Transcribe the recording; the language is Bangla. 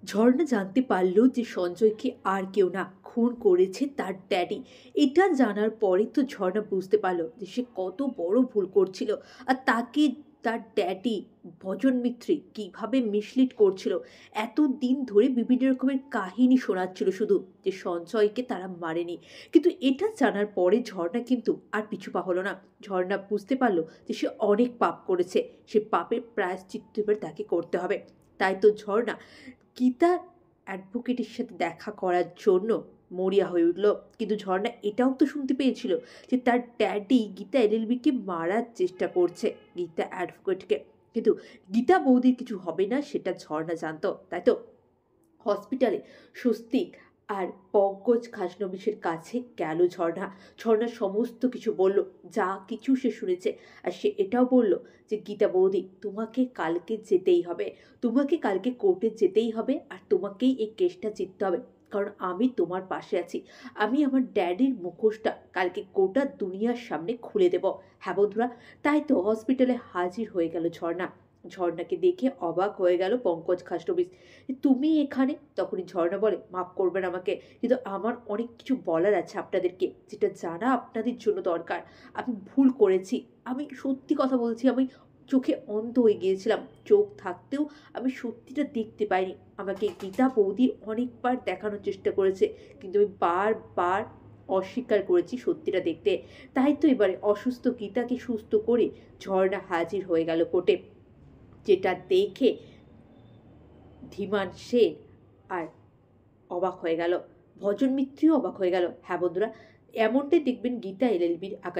ঝর্ণা জানতে পারল যে সঞ্জয়কে আর কেউ না, খুন করেছে তার ড্যাডি। এটা জানার পরে তো ঝর্ণা বুঝতে পারলো যে সে কত বড় ভুল করছিল। আর তাকে তার ড্যাডি ভজন মিত্রে কিভাবে মিসলিড করছিল। এত দিন ধরে বিভিন্ন রকমের কাহিনী শোনাচ্ছিল শুধু, যে সঞ্জয়কে তারা মারেনি। কিন্তু এটা জানার পরে ঝর্ণা কিন্তু আর পিছু পা হলো না। ঝর্ণা বুঝতে পারলো যে সে অনেক পাপ করেছে, সে পাপের প্রায়শ্চিত্ত এবার তাকে করতে হবে। তাই তো ঝর্ণা গীতা অ্যাডভোকেটের সাথে দেখা করার জন্য মরিয়া হয়ে উঠল। কিন্তু ঝর্ণা এটাও তো শুনতে পেয়েছিল যে তার ড্যাডি গীতা এলএলবিকে মারার চেষ্টা করছে, গীতা অ্যাডভোকেটকে। কিন্তু গীতা বৌদির কিছু হবে না সেটা ঝর্ণা জানতো, তাই তো হসপিটালে স্বস্তিক আর পঙ্কজ খাসনবিশের কাছে গেল ঝর্ণা। ঝর্ণা সমস্ত কিছু বলল, যা কিছু সে শুনেছে। আর সে এটাও বলল যে গীতা বৌদি, তোমাকে কালকে যেতেই হবে, তোমাকে কালকে কোর্টে যেতেই হবে, আর তোমাকেই এই কেসটা জিততে হবে। কারণ আমি তোমার পাশে আছি। আমি আমার ড্যাডির মুখোশটা কালকে গোটা দুনিয়ার সামনে খুলে দেব। হ্যাঁ বন্ধুরা, তাই তো হসপিটালে হাজির হয়ে গেল ঝর্ণা। ঝর্ণাকে দেখে অবাক হয়ে গেল পঙ্কজ খাসনবিশ। তুমি এখানে? তখনই ঝর্ণা বলে, মাফ করবেন আমাকে, কিন্তু আমার অনেক কিছু বলার আছে আপনাদেরকে, যেটা জানা আপনাদের জন্য দরকার। আমি ভুল করেছি, আমি সত্যি কথা বলছি, আমি চোখে অন্ধ হয়ে গিয়েছিলাম। চোখ থাকতেও আমি সত্যিটা দেখতে পাইনি। আমাকে গীতা বৌদি অনেকবার দেখানোর চেষ্টা করেছে, কিন্তু আমি বারবার অস্বীকার করেছি সত্যিটা দেখতে। তাই তো এবারে অসুস্থ গীতাকে সুস্থ করে ঝর্ণা হাজির হয়ে গেল কোর্টে। যেটা দেখে ধীমান সেন আর অবাক হয়ে গেল, ভজন মিত্রও অবাক হয়ে গেল। হ্যাঁ বন্ধুরা, এমনটাই দেখবেন গীতা এলএলবির আঁকা